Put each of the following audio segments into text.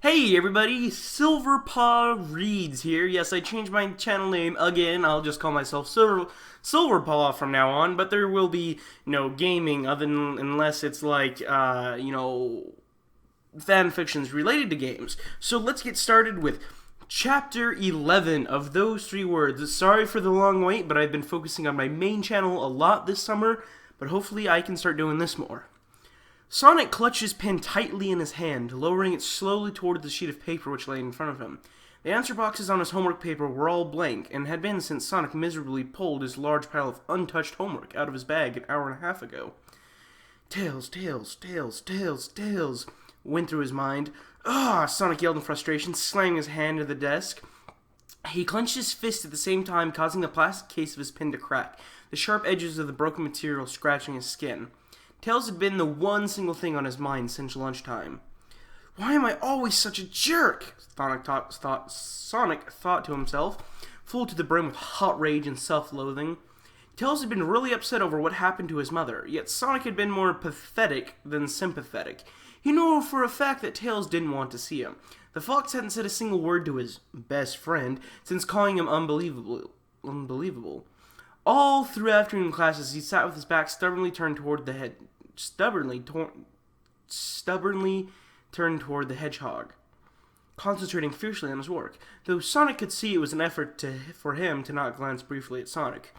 Hey everybody, Silverpaw Reads here. Yes, I changed my channel name again. I'll just call myself Silverpaw from now on, but there will be no gaming unless it's like, fan fictions related to games. So let's get started with Chapter 11 of those three words. Sorry for the long wait, but I've been focusing on my main channel a lot this summer, but hopefully I can start doing this more. Sonic clutched his pen tightly in his hand, lowering it slowly toward the sheet of paper which lay in front of him. The answer boxes on his homework paper were all blank, and had been since Sonic miserably pulled his large pile of untouched homework out of his bag an hour and a half ago. Tails, tails, tails, tails, tails, went through his mind. Ah! Sonic yelled in frustration, slamming his hand into the desk. He clenched his fist at the same time, causing the plastic case of his pen to crack, the sharp edges of the broken material scratching his skin. Tails had been the one single thing on his mind since lunchtime. Why am I always such a jerk? Sonic thought to himself, full to the brim with hot rage and self-loathing. Tails had been really upset over what happened to his mother, yet Sonic had been more pathetic than sympathetic. He knew for a fact that Tails didn't want to see him. The fox hadn't said a single word to his best friend since calling him unbelievable. All through afternoon classes, he sat with his back stubbornly turned toward the hedgehog, concentrating fiercely on his work, though Sonic could see it was an effort for him to not glance briefly at Sonic.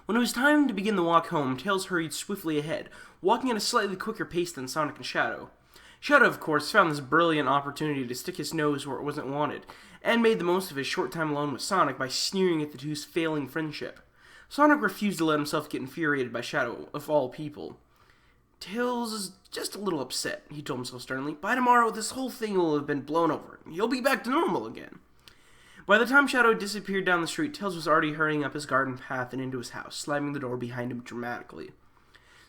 When it was time to begin the walk home, Tails hurried swiftly ahead, walking at a slightly quicker pace than Sonic and Shadow. Shadow, of course, found this brilliant opportunity to stick his nose where it wasn't wanted, and made the most of his short time alone with Sonic by sneering at the two's failing friendship. Sonic refused to let himself get infuriated by Shadow, of all people. Tails is just a little upset, he told himself sternly. By tomorrow, this whole thing will have been blown over. He'll be back to normal again. By the time Shadow disappeared down the street, Tails was already hurrying up his garden path and into his house, slamming the door behind him dramatically.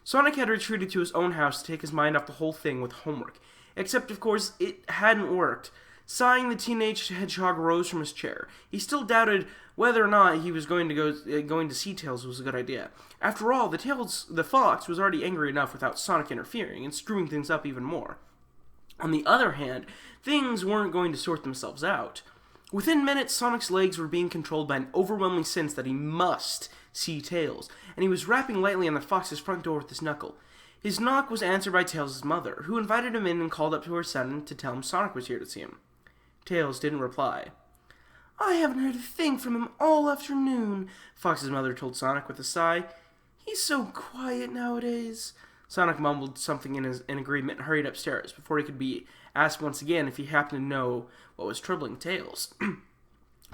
Sonic had retreated to his own house to take his mind off the whole thing with homework. Except, of course, it hadn't worked. Sighing, the teenage hedgehog rose from his chair. He still doubted whether or not he was going to see Tails was a good idea. After all, the fox was already angry enough without Sonic interfering and screwing things up even more. On the other hand, things weren't going to sort themselves out. Within minutes, Sonic's legs were being controlled by an overwhelming sense that he must see Tails, and he was rapping lightly on the fox's front door with his knuckle. His knock was answered by Tails' mother, who invited him in and called up to her son to tell him Sonic was here to see him. Tails didn't reply. I haven't heard a thing from him all afternoon, Fox's mother told Sonic with a sigh. He's so quiet nowadays. Sonic mumbled something in agreement and hurried upstairs before he could be asked once again if he happened to know what was troubling Tails.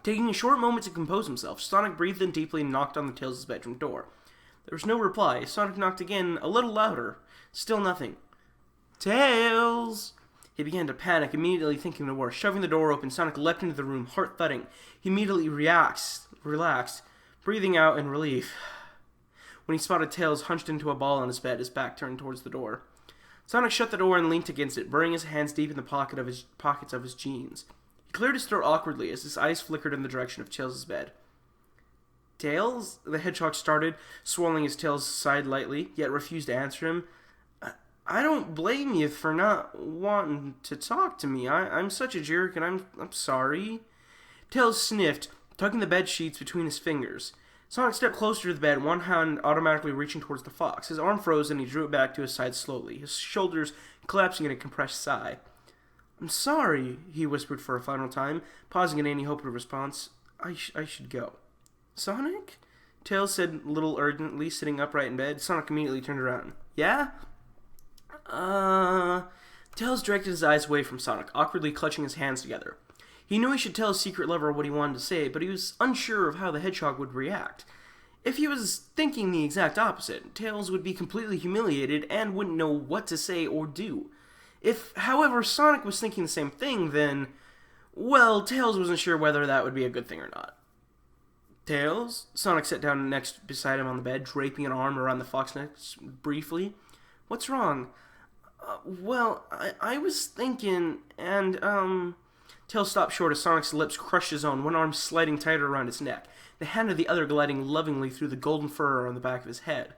Taking a short moment to compose himself, Sonic breathed in deeply and knocked on the Tails' bedroom door. There was no reply. Sonic knocked again, a little louder. Still nothing. Tails! He began to panic, immediately thinking the worst. Shoving the door open, Sonic leapt into the room, heart thudding. He immediately relaxed, breathing out in relief, when he spotted Tails hunched into a ball on his bed, his back turned towards the door. Sonic shut the door and leant against it, burying his hands deep in the pockets of his jeans. He cleared his throat awkwardly as his eyes flickered in the direction of Tails' bed. Tails? The hedgehog started, swirling his tail side lightly, yet refused to answer him. I don't blame you for not wanting to talk to me. I'm such a jerk, and I'm sorry. Tails sniffed, tugging the bed sheets between his fingers. Sonic stepped closer to the bed, one hand automatically reaching towards the fox. His arm froze, and he drew it back to his side slowly, his shoulders collapsing in a compressed sigh. I'm sorry, he whispered for a final time, pausing in any hope of response. I should go. Sonic? Tails said a little urgently, sitting upright in bed. Sonic immediately turned around. Yeah? Tails directed his eyes away from Sonic, awkwardly clutching his hands together. He knew he should tell his secret lover what he wanted to say, but he was unsure of how the hedgehog would react. If he was thinking the exact opposite, Tails would be completely humiliated and wouldn't know what to say or do. If, however, Sonic was thinking the same thing, then, well, Tails wasn't sure whether that would be a good thing or not. Tails? Sonic sat down next beside him on the bed, draping an arm around the fox's neck briefly. What's wrong? I was thinking, and, Tails stopped short as Sonic's lips crushed his own, one arm sliding tighter around his neck, the hand of the other gliding lovingly through the golden fur on the back of his head.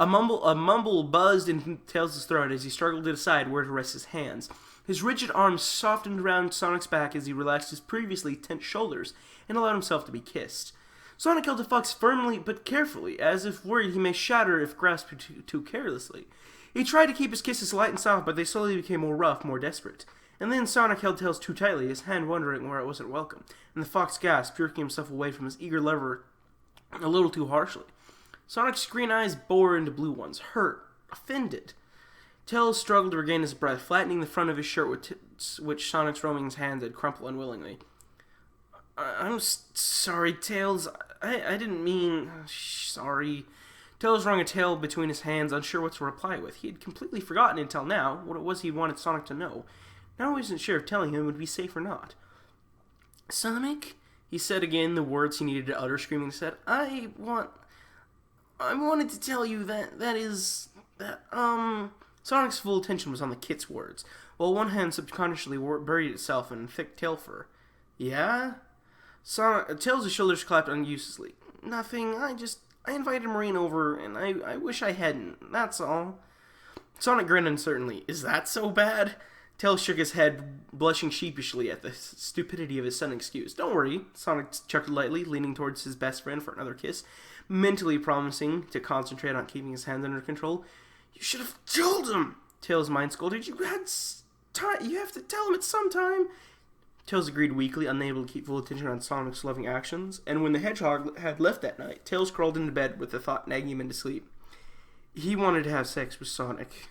A mumble buzzed in Tails' throat as he struggled to decide where to rest his hands. His rigid arms softened around Sonic's back as he relaxed his previously tense shoulders and allowed himself to be kissed. Sonic held the fox firmly but carefully, as if worried he may shatter if grasped too carelessly. He tried to keep his kisses light and soft, but they slowly became more rough, more desperate. And then Sonic held Tails too tightly, his hand wondering where it wasn't welcome, and the fox gasped, jerking himself away from his eager lover a little too harshly. Sonic's green eyes bored into blue ones, hurt, offended. Tails struggled to regain his breath, flattening the front of his shirt, which Sonic's roaming hands had crumpled unwillingly. I'm sorry, Tails. I didn't mean... Sorry. Tails wrung a tail between his hands, unsure what to reply with. He had completely forgotten until now what it was he wanted Sonic to know. Now he wasn't sure if telling him would be safe or not. Sonic? He said again the words he needed to utter, screaming. He said, I wanted to tell you that Sonic's full attention was on the kit's words, while one hand subconsciously buried itself in thick tail fur. Yeah? Tails' shoulders clapped unuselessly. Nothing, I invited Marine over, and I wish I hadn't, that's all. Sonic grinned uncertainly. Is that so bad? Tails shook his head, blushing sheepishly at the stupidity of his sudden excuse. Don't worry, Sonic chuckled lightly, leaning towards his best friend for another kiss, mentally promising to concentrate on keeping his hands under control. You should have told him, Tails' mind scolded. You have to tell him at some time. Tails agreed weakly, unable to keep full attention on Sonic's loving actions, and when the hedgehog had left that night, Tails crawled into bed with the thought nagging him into sleep. He wanted to have sex with Sonic.